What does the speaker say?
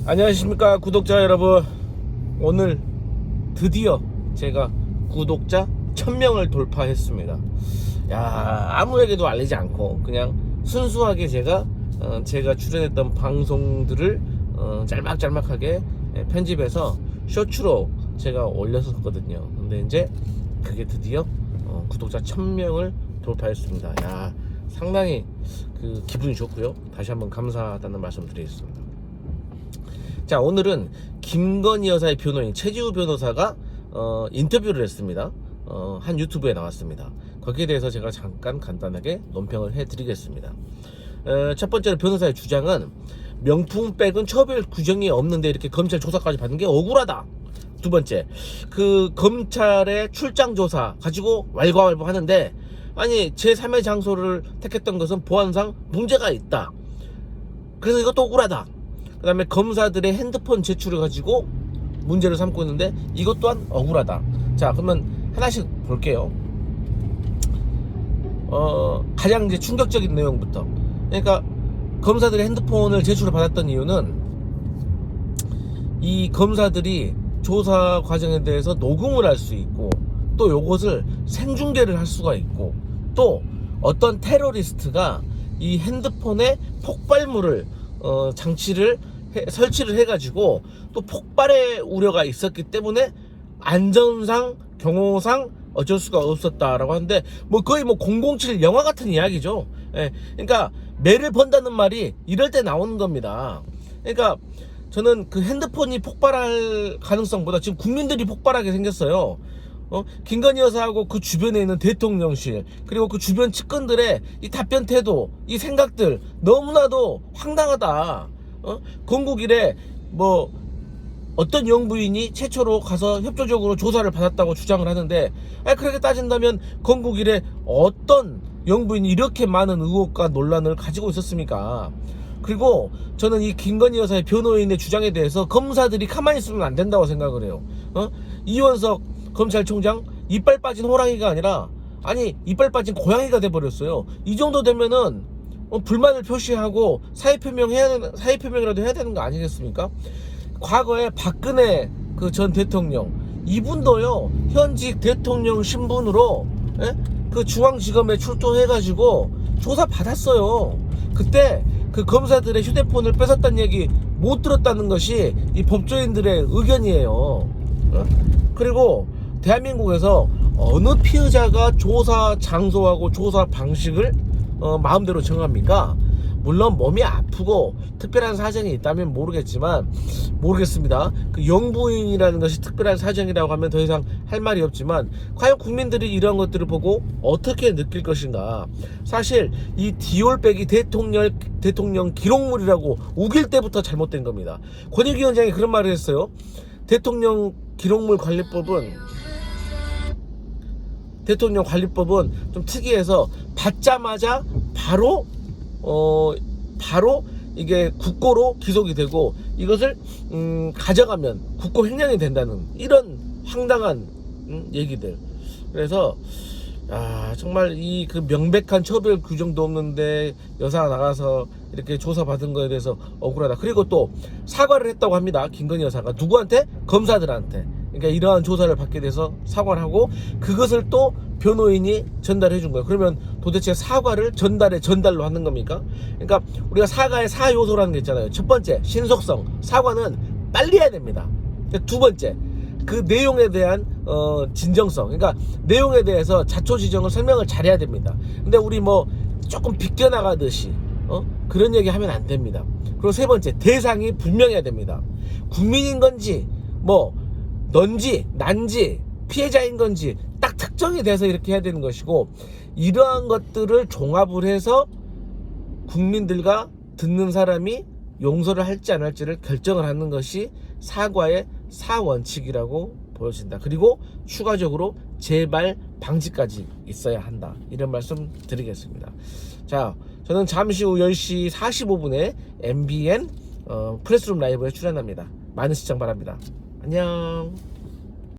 안녕하십니까 구독자 여러분. 오늘 드디어 제가 구독자 1000명을 돌파했습니다. 야, 아무에게도 알리지 않고 그냥 순수하게 제가 출연했던 방송들을 짤막짤막하게 편집해서 쇼츠로 제가 올렸었거든요. 근데 이제 그게 드디어 구독자 1000명을 돌파했습니다. 야, 상당히 기분이 좋고요. 다시 한번 감사하다는 말씀 드리겠습니다. 자, 오늘은 김건희 여사의 변호인 최지우 변호사가 인터뷰를 했습니다. 한 유튜브에 나왔습니다. 거기에 대해서 제가 잠깐 간단하게 논평을 해드리겠습니다. 첫 번째로 변호사의 주장은 명품백은 처벌 규정이 없는데 이렇게 검찰 조사까지 받는 게 억울하다. 두 번째, 검찰의 출장 조사 가지고 왈가왈부 하는데, 아니 제3의 장소를 택했던 것은 보안상 문제가 있다. 그래서 이것도 억울하다. 그 다음에 검사들의 핸드폰 제출을 가지고 문제를 삼고 있는데 이것 또한 억울하다. 자, 그러면 하나씩 볼게요. 가장 이제 충격적인 내용부터. 그러니까 검사들의 핸드폰을 제출을 받았던 이유는 이 검사들이 조사 과정에 대해서 녹음을 할 수 있고, 또 요것을 생중계를 할 수가 있고, 또 어떤 테러리스트가 이 핸드폰에 폭발물을 설치를 해가지고 또 폭발의 우려가 있었기 때문에 안전상 경호상 어쩔 수가 없었다라고 하는데, 거의 007 영화 같은 이야기죠. 예, 그러니까 매를 번다는 말이 이럴 때 나오는 겁니다. 그러니까 저는 핸드폰이 폭발할 가능성보다 지금 국민들이 폭발하게 생겼어요. 김건희 여사하고 그 주변에 있는 대통령실, 그리고 그 주변 측근들의 이 답변 태도, 이 생각들 너무나도 황당하다. 건국 이래 어떤 영부인이 최초로 가서 협조적으로 조사를 받았다고 주장을 하는데, 그렇게 따진다면 건국 이래 어떤 영부인이 이렇게 많은 의혹과 논란을 가지고 있었습니까? 그리고 저는 이 김건희 여사의 변호인의 주장에 대해서 검사들이 가만히 있으면 안 된다고 생각을 해요. 이원석 검찰총장 이빨 빠진 호랑이가 아니라, 이빨 빠진 고양이가 돼버렸어요. 이 정도 되면은 불만을 표시하고 사의표명이라도 해야 되는 거 아니겠습니까? 과거에 박근혜 전 대통령, 이분도요 현직 대통령 신분으로 중앙지검에 출동해가지고 조사 받았어요. 그때 검사들의 휴대폰을 뺏었다는 얘기 못 들었다는 것이 이 법조인들의 의견이에요. 그리고 대한민국에서 어느 피의자가 조사 장소하고 조사 방식을 마음대로 정합니까? 물론 몸이 아프고 특별한 사정이 있다면 모르겠습니다. 영부인이라는 것이 특별한 사정이라고 하면 더 이상 할 말이 없지만, 과연 국민들이 이런 것들을 보고 어떻게 느낄 것인가. 사실 이 디올백이 대통령 기록물이라고 우길 때부터 잘못된 겁니다. 권익위 원장이 그런 말을 했어요. 대통령 관리법은 좀 특이해서 받자마자 바로 이게 국고로 기속이 되고, 이것을 가져가면 국고 횡령이 된다는 이런 황당한 얘기들. 그래서 정말 명백한 처벌 규정도 없는데 여사가 나가서 이렇게 조사받은 거에 대해서 억울하다. 그리고 또 사과를 했다고 합니다. 김건희 여사가 누구한테? 검사들한테. 그러니까 이러한 조사를 받게 돼서 사과를 하고, 그것을 또 변호인이 전달해 준 거예요. 그러면 도대체 사과를 전달로 하는 겁니까? 그러니까 우리가 사과의 4요소라는 게 있잖아요. 첫 번째, 신속성. 사과는 빨리 해야 됩니다. 두 번째, 그 내용에 대한 진정성. 그러니까 내용에 대해서 자초지종을 설명을 잘해야 됩니다. 근데 우리 조금 비껴나가듯이 그런 얘기 하면 안 됩니다. 그리고 세 번째, 대상이 분명해야 됩니다. 국민인 건지 넌지 난지 피해자인 건지 딱 특정이 돼서 이렇게 해야 되는 것이고, 이러한 것들을 종합을 해서 국민들과 듣는 사람이 용서를 할지 안 할지를 결정을 하는 것이 사과의 4원칙이라고 보여진다. 그리고 추가적으로 재발 방지까지 있어야 한다. 이런 말씀 드리겠습니다. 자, 저는 잠시 후 10시 45분에 MBN 프레스룸 라이브에 출연합니다. 많은 시청 바랍니다. 안녕.